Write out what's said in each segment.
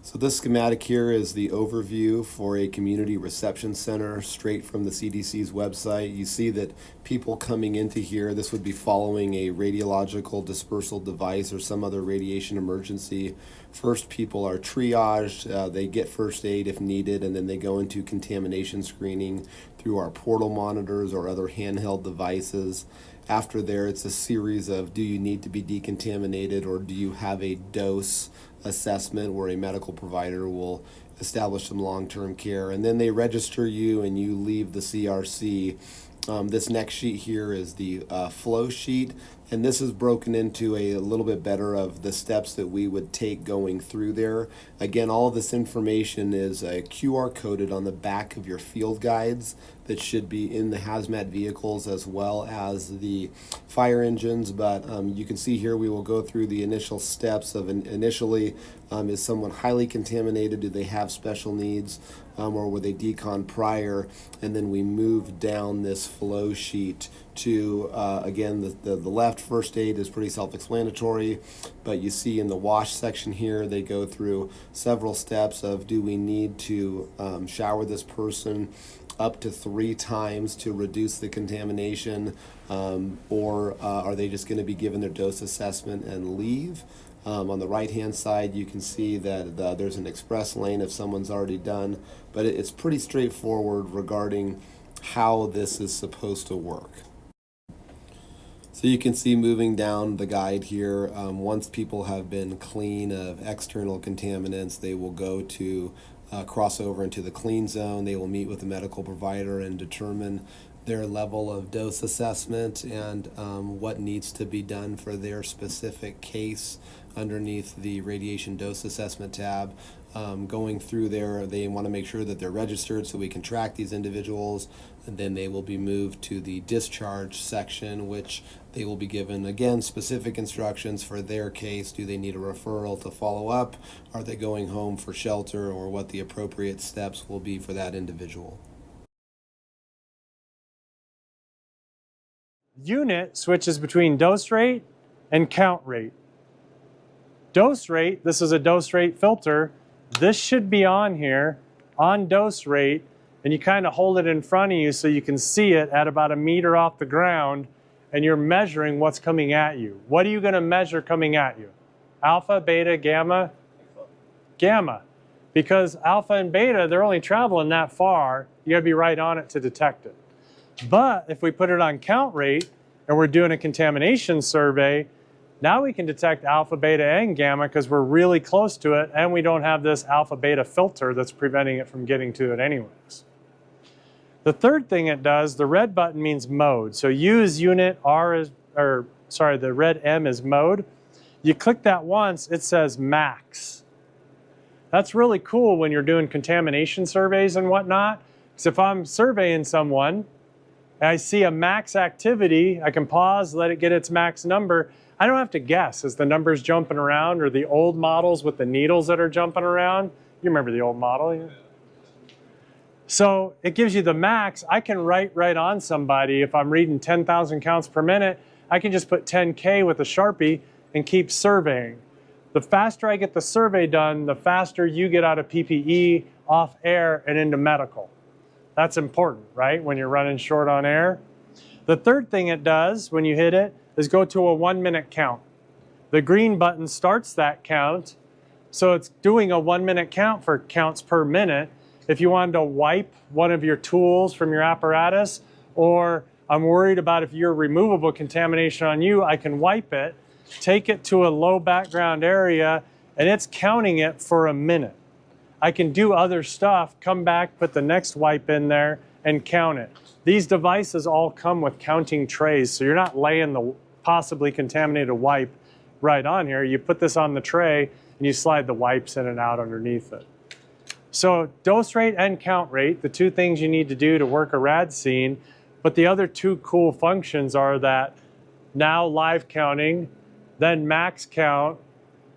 So this schematic here is the overview for a community reception center straight from the CDC's website. You see that people coming into here, this would be following a radiological dispersal device or some other radiation emergency. First, people are triaged, they get first aid if needed, and then they go into contamination screening through our portal monitors or other handheld devices. After there, it's a series of, do you need to be decontaminated, or do you have a dose assessment where a medical provider will establish some long-term care, and then they register you and you leave the CRC. This next sheet here is the flow sheet, and this is broken into a little bit better of the steps that we would take going through there. Again, all of this information is QR coded on the back of your field guides that should be in the hazmat vehicles as well as the fire engines, but you can see here we will go through the initial steps of initially, is someone highly contaminated? Do they have special needs? Or were they decon prior? And then we move down this flow sheet to, again, the left first aid is pretty self-explanatory, but you see in the wash section here, they go through several steps of, do we need to shower this person up to 3 times to reduce the contamination, or are they just going to be given their dose assessment and leave? On the right-hand side, you can see that there's an express lane if someone's already done, but it's pretty straightforward regarding how this is supposed to work. So you can see moving down the guide here, once people have been clean of external contaminants, they will go to cross over into the clean zone. They will meet with the medical provider and determine their level of dose assessment and what needs to be done for their specific case underneath the radiation dose assessment tab. Going through there, they want to make sure that they're registered so we can track these individuals, and then they will be moved to the discharge section, which they will be given, again, specific instructions for their case. Do they need a referral to follow up? Are they going home for shelter, or what the appropriate steps will be for that individual? Unit switches between dose rate and count rate. Dose rate, this is a dose rate filter. This should be on here, on dose rate, and you kind of hold it in front of you so you can see it at about 1 meter off the ground, and you're measuring what's coming at you. What are you going to measure coming at you? Alpha, beta, gamma? Gamma. Because alpha and beta, they're only traveling that far. You got to be right on it to detect it. But if we put it on count rate and we're doing a contamination survey, now we can detect alpha, beta, and gamma because we're really close to it, and we don't have this alpha beta filter that's preventing it from getting to it anyways. The third thing it does, the red button means mode. So U is unit, the red M is mode. You click that once, it says max. That's really cool when you're doing contamination surveys and whatnot, because if I'm surveying someone, and I see a max activity, I can pause, let it get its max number. I don't have to guess as the number's jumping around, or the old models with the needles that are jumping around. You remember the old model? Yeah. So it gives you the max. I can write right on somebody. If I'm reading 10,000 counts per minute, I can just put 10K with a Sharpie and keep surveying. The faster I get the survey done, the faster you get out of PPE, off air, and into medical. That's important, right, when you're running short on air. The third thing it does when you hit it is go to a 1 minute count. The green button starts that count, so it's doing a 1 minute count for counts per minute. If you wanted to wipe one of your tools from your apparatus, or I'm worried about if you're removable contamination on you, I can wipe it, take it to a low background area, and it's counting it for a minute. I can do other stuff, come back, put the next wipe in there, and count it. These devices all come with counting trays, so you're not laying the possibly contaminated wipe right on here. You put this on the tray, and you slide the wipes in and out underneath it. So dose rate and count rate, the two things you need to do to work a rad scene, but the other two cool functions are that now live counting, then max count,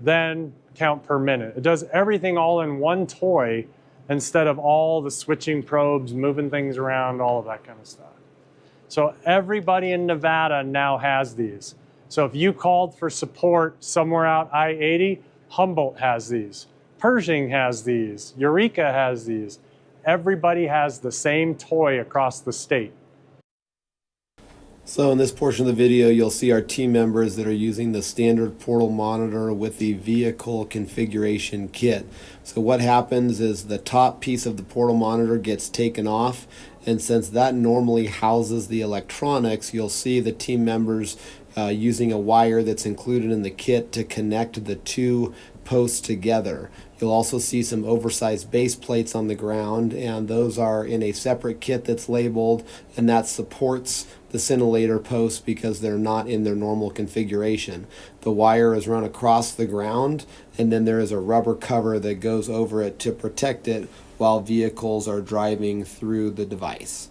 then count per minute. It does everything all in one toy instead of all the switching probes, moving things around, all of that kind of stuff. So everybody in Nevada now has these. So if you called for support somewhere out I-80, Humboldt has these. Pershing has these. Eureka has these. Everybody has the same toy across the state. So in this portion of the video, you'll see our team members that are using the standard portal monitor with the vehicle configuration kit. So what happens is the top piece of the portal monitor gets taken off, and since that normally houses the electronics, you'll see the team members using a wire that's included in the kit to connect the two posts together. You'll also see some oversized base plates on the ground, and those are in a separate kit that's labeled, and that supports the scintillator posts because they're not in their normal configuration. The wire is run across the ground, and then there is a rubber cover that goes over it to protect it while vehicles are driving through the device.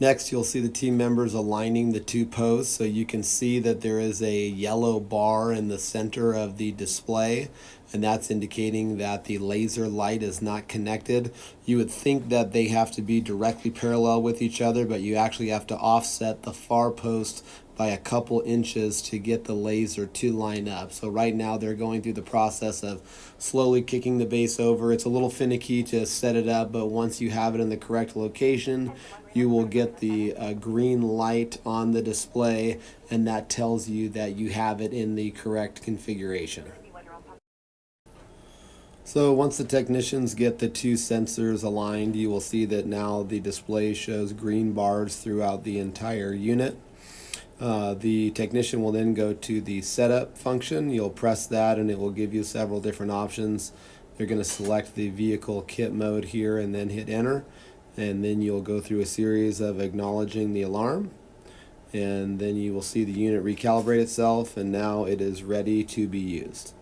Next, you'll see the team members aligning the two posts, so you can see that there is a yellow bar in the center of the display, and that's indicating that the laser light is not connected. You would think that they have to be directly parallel with each other, but you actually have to offset the far post by a couple inches to get the laser to line up. So right now they're going through the process of slowly kicking the base over. It's a little finicky to set it up, but once you have it in the correct location, you will get the green light on the display, and that tells you that you have it in the correct configuration. So once the technicians get the two sensors aligned, you will see that now the display shows green bars throughout the entire unit. The technician will then go to the setup function. You'll press that and it will give you several different options. They're going to select the vehicle kit mode here and then hit enter, and then you'll go through a series of acknowledging the alarm, and then you will see the unit recalibrate itself, and now it is ready to be used.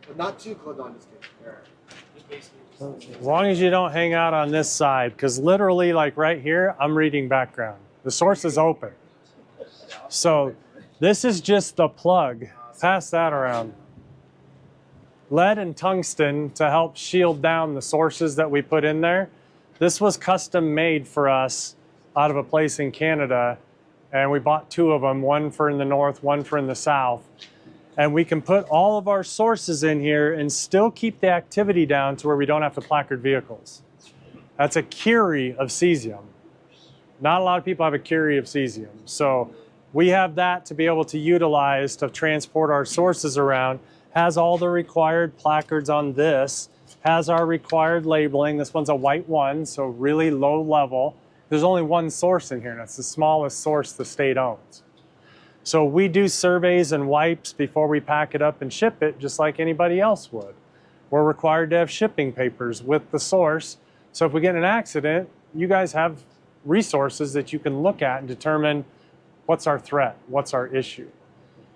But not too close on this case. As long as you don't hang out on this side, because literally, like right here, I'm reading background. The source is open. So this is just the plug. Pass that around. Lead and tungsten to help shield down the sources that we put in there. This was custom made for us out of a place in Canada, and we bought two of them, one for in the north, one for in the south. And we can put all of our sources in here and still keep the activity down to where we don't have to placard vehicles. That's a curie of cesium. Not a lot of people have a curie of cesium. So we have that to be able to utilize to transport our sources around. Has all the required placards on this, has our required labeling. This one's a white one, so really low level. There's only one source in here, and it's the smallest source the state owns. So we do surveys and wipes before we pack it up and ship it, just like anybody else would. We're required to have shipping papers with the source. So if we get in an accident, you guys have resources that you can look at and determine what's our threat, what's our issue.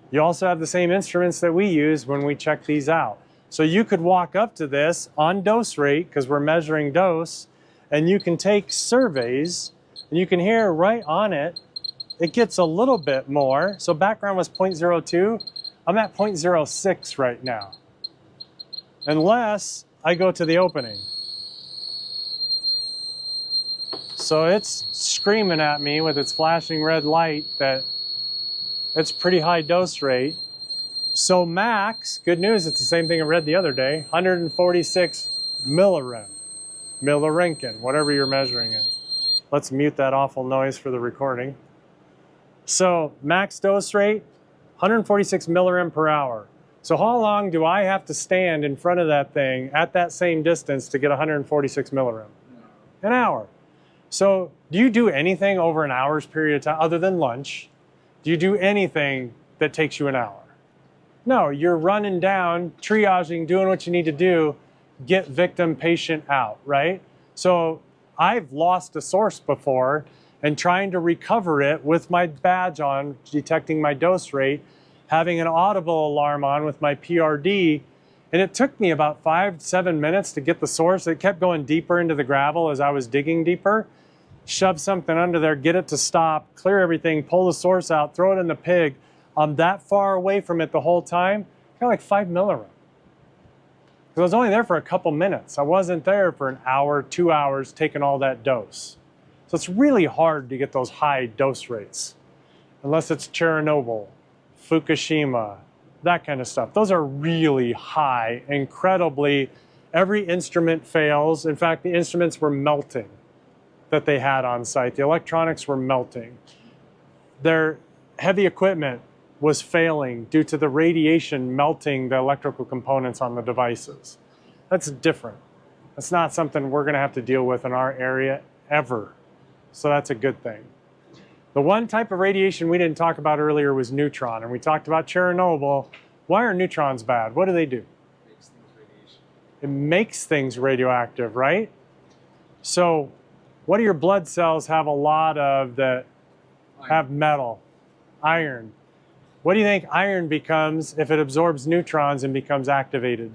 You also have the same instruments that we use when we check these out. So you could walk up to this on dose rate, because we're measuring dose, and you can take surveys, and you can hear right on it, it gets a little bit more. So background was 0.02. I'm at 0.06 right now, unless I go to the opening. So it's screaming at me with its flashing red light that it's pretty high dose rate. So max, good news, it's the same thing I read the other day, 146 millirem, millirinkin, whatever you're measuring in. Let's mute that awful noise for the recording. So max dose rate, 146 millirem per hour. So how long do I have to stand in front of that thing at that same distance to get 146 millirem? An hour. So do you do anything over an hour's period of time other than lunch? Do you do anything that takes you an hour? No, you're running down, triaging, doing what you need to do, get victim patient out, right? So I've lost a source before, and trying to recover it with my badge on, detecting my dose rate, having an audible alarm on with my PRD, and it took me about 5 to 7 minutes to get the source. It kept going deeper into the gravel as I was digging deeper. Shove something under there, get it to stop, clear everything, pull the source out, throw it in the pig. I'm that far away from it the whole time, kind of like 5 millirem. Because I was only there for a couple minutes. I wasn't there for an hour, 2 hours, taking all that dose. So it's really hard to get those high dose rates. unless it's Chernobyl, Fukushima, that kind of stuff. Those are really high, incredibly, every instrument fails. In fact, the instruments were melting that they had on site. The electronics were melting. Their heavy equipment was failing due to the radiation melting the electrical components on the devices. That's different. That's not something we're going to have to deal with in our area ever. So that's a good thing. The one type of radiation we didn't talk about earlier was neutron, and we talked about Chernobyl. Why are neutrons bad? What do they do? It makes things radioactive, right? So what do your blood cells have a lot of that have metal? Iron. What do you think iron becomes if it absorbs neutrons and becomes activated?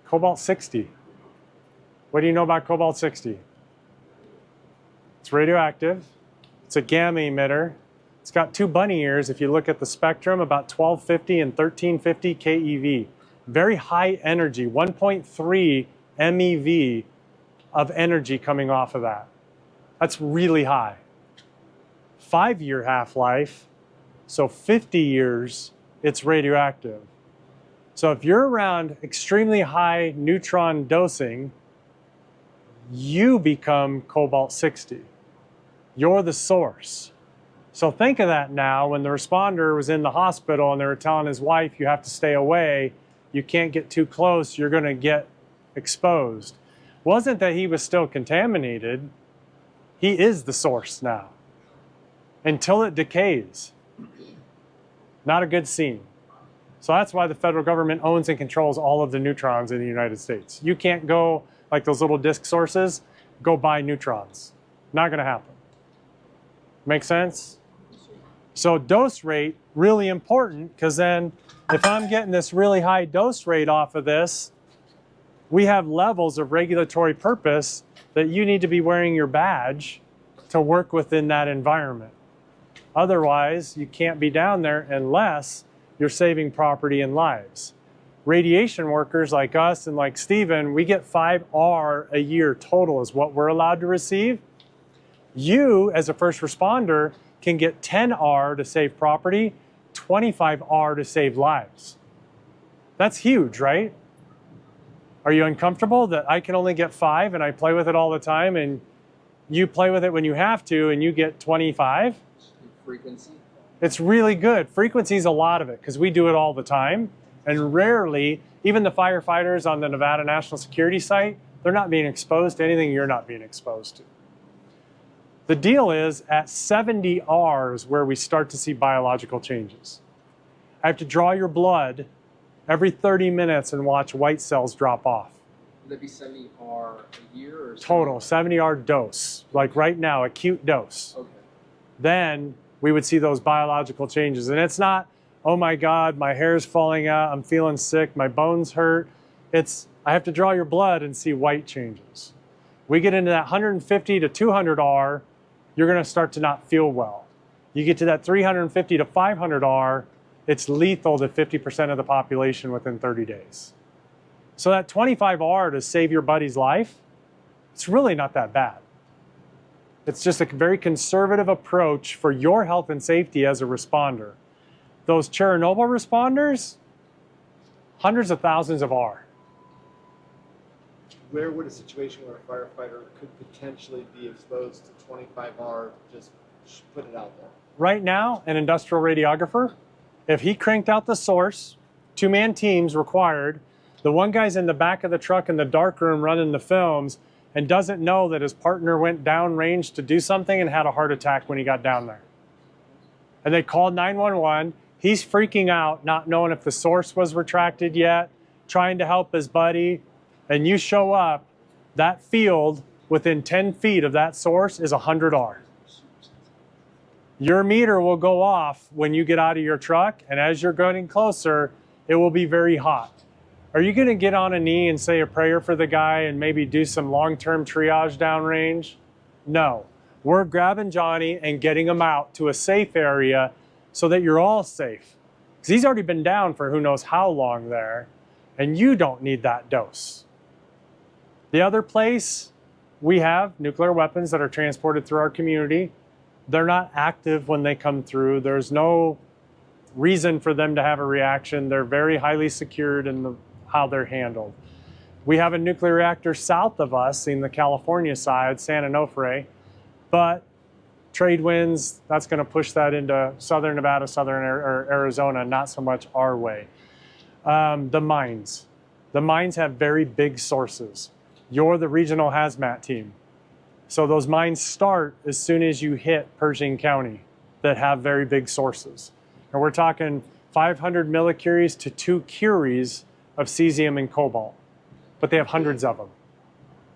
Cobalt-60. What do you know about cobalt-60? It's radioactive. It's a gamma emitter. It's got two bunny ears, if you look at the spectrum, about 1250 and 1350 keV. Very high energy, 1.3 MeV of energy coming off of that. That's really high. 5-year half-life, so 50 years, it's radioactive. So if you're around extremely high neutron dosing, you become cobalt-60. You're the source. So think of that now when the responder was in the hospital and they were telling his wife, you have to stay away, you can't get too close, you're going to get exposed. Wasn't that he was still contaminated, he is the source now. Until it decays. Not a good scene. So that's why the federal government owns and controls all of the neutrons in the United States. You can't go, like those little disk sources, go buy neutrons. Not going to happen. Make sense? So dose rate, really important, because then if I'm getting this really high dose rate off of this, we have levels of regulatory purpose that you need to be wearing your badge to work within that environment. Otherwise, you can't be down there unless you're saving property and lives. Radiation workers like us and like Stephen, we get 5R a year total is what we're allowed to receive. You, as a first responder, can get 10R to save property, 25R to save lives. That's huge, right? Are you uncomfortable that I can only get 5 and I play with it all the time and you play with it when you have to and you get 25? Frequency? It's really good. Frequency is a lot of it because we do it all the time. And rarely, even the firefighters on the Nevada National Security site, they're not being exposed to anything you're not being exposed to. The deal is at 70 Rs where we start to see biological changes. I have to draw your blood every 30 minutes and watch white cells drop off. Would that be 70 R a year or Total, 70 R dose. Like right now, acute dose. Okay. Then we would see those biological changes. And it's not, oh my God, my hair's falling out, I'm feeling sick, my bones hurt. It's, I have to draw your blood and see white changes. We get into that 150 to 200 R, you're gonna start to not feel well. You get to that 350 to 500 R, it's lethal to 50% of the population within 30 days. So that 25 R to save your buddy's life, it's really not that bad. It's just a very conservative approach for your health and safety as a responder. Those Chernobyl responders, hundreds of thousands of R. Where would a situation where a firefighter could potentially be exposed to 25R, just put it out there? Right now, an industrial radiographer, if he cranked out the source, 2-man teams required, the one guy's in the back of the truck in the dark room running the films and doesn't know that his partner went downrange to do something and had a heart attack when he got down there. And they called 911. He's freaking out, not knowing if the source was retracted yet, trying to help his buddy. And you show up, that field within 10 feet of that source is 100 R. Your meter will go off when you get out of your truck, and as you're getting closer, it will be very hot. Are you going to get on a knee and say a prayer for the guy and maybe do some long-term triage downrange? No. We're grabbing Johnny and getting him out to a safe area so that you're all safe. Because he's already been down for who knows how long there, and you don't need that dose. The other place, we have nuclear weapons that are transported through our community. They're not active when they come through. There's no reason for them to have a reaction. They're very highly secured in how they're handled. We have a nuclear reactor south of us in the California side, San Onofre, but trade winds, that's going to push that into southern Nevada, southern Arizona, not so much our way. The mines. The mines have very big sources. You're the regional hazmat team. So those mines start as soon as you hit Pershing County that have very big sources. And we're talking 500 millicuries to 2 curies of cesium and cobalt. But they have hundreds of them,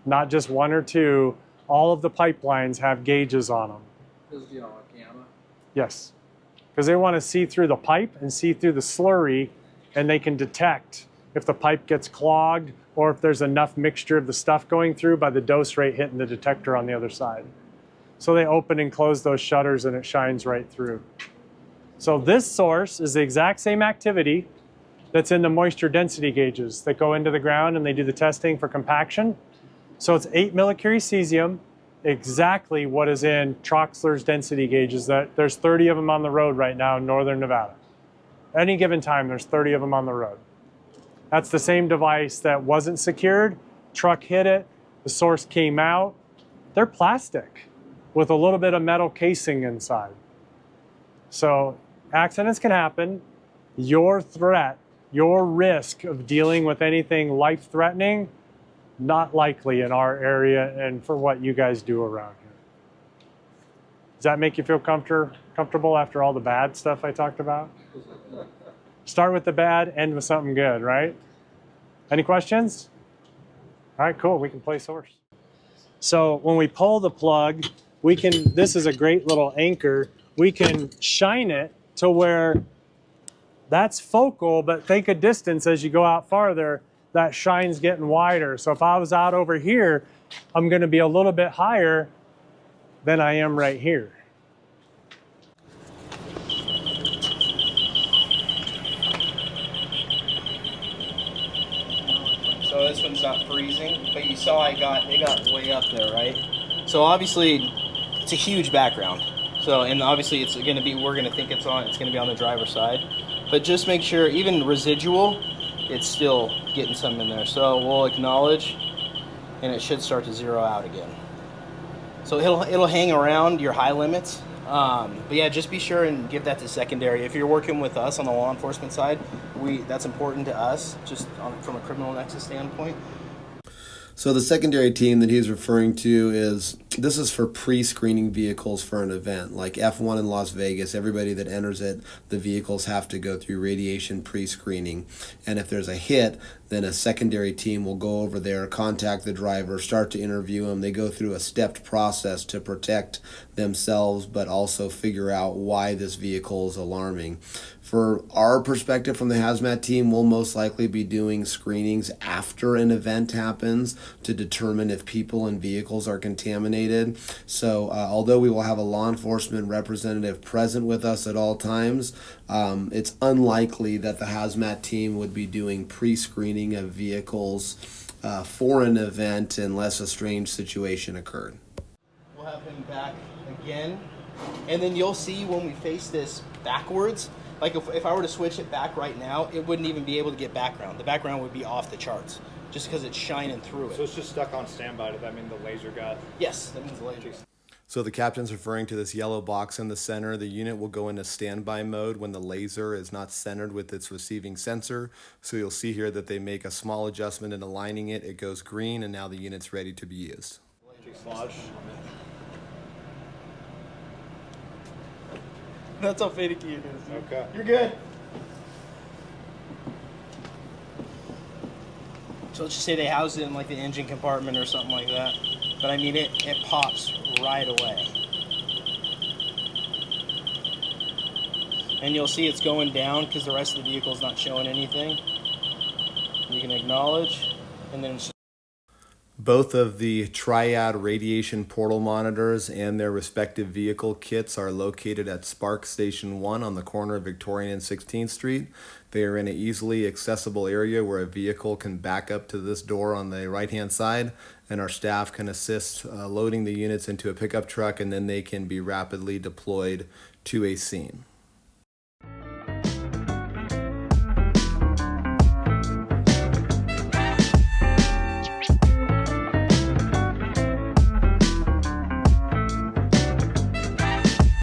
not just 1 or 2. All of the pipelines have gauges on them. Because, you know, like gamma. Yes, because they want to see through the pipe and see through the slurry, and they can detect if the pipe gets clogged or if there's enough mixture of the stuff going through by the dose rate hitting the detector on the other side. So they open and close those shutters and it shines right through. So this source is the exact same activity that's in the moisture density gauges that go into the ground and they do the testing for compaction. So it's 8 millicurie cesium, exactly what is in Troxler's density gauges. That there's 30 of them on the road right now in northern Nevada. Any given time, there's 30 of them on the road. That's the same device that wasn't secured. Truck hit it, the source came out. They're plastic with a little bit of metal casing inside. So accidents can happen. Your threat, your risk of dealing with anything life-threatening, not likely in our area and for what you guys do around here. Does that make you feel comfortable after all the bad stuff I talked about? Start with the bad, end with something good, right? Any questions? All right, cool, we can play source. So when we pull the plug, we can, this is a great little anchor, we can shine it to where that's focal, but think a distance as you go out farther, that shine's getting wider. So if I was out over here, I'm gonna be a little bit higher than I am right here. So this one's not freezing, but you saw it got way up there, right? So obviously, it's a huge background. So, and obviously it's gonna be, we're gonna think it's gonna be on the driver's side. But just make sure, even residual, it's still getting some in there. So we'll acknowledge, and it should start to zero out again. So it'll hang around your high limits. But yeah, just be sure and give that to secondary. If you're working with us on the law enforcement side, that's important to us, just from a criminal nexus standpoint. So the secondary team that he's referring to this is for pre-screening vehicles for an event. Like F1 in Las Vegas, everybody that enters it, the vehicles have to go through radiation pre-screening. And if there's a hit, then a secondary team will go over there, contact the driver, start to interview him. They go through a stepped process to protect themselves, but also figure out why this vehicle is alarming. For our perspective from the hazmat team, we'll most likely be doing screenings after an event happens to determine if people and vehicles are contaminated. So although we will have a law enforcement representative present with us at all times, it's unlikely that the hazmat team would be doing pre-screening of vehicles for an event unless a strange situation occurred. We'll have him back again, and then you'll see when we face this backwards, like if I were to switch it back right now, it wouldn't even be able to get background. The background would be off the charts just because it's shining through it. So it's just stuck on standby. Does that mean the laser got? Yes, that means the laser. So the captain's referring to this yellow box in the center. The unit will go into standby mode when the laser is not centered with its receiving sensor. So you'll see here that they make a small adjustment in aligning it. It goes green, and now the unit's ready to be used. That's how finicky it is. Dude. Okay. You're good. So let's just say they house it in like the engine compartment or something like that. But I mean, it pops right away. And you'll see it's going down because the rest of the vehicle is not showing anything. You can acknowledge, and then it's Both of the Triad radiation portal monitors and their respective vehicle kits are located at Spark Station 1 on the corner of Victorian and 16th Street. They are in an easily accessible area where a vehicle can back up to this door on the right-hand side, and our staff can assist loading the units into a pickup truck, and then they can be rapidly deployed to a scene.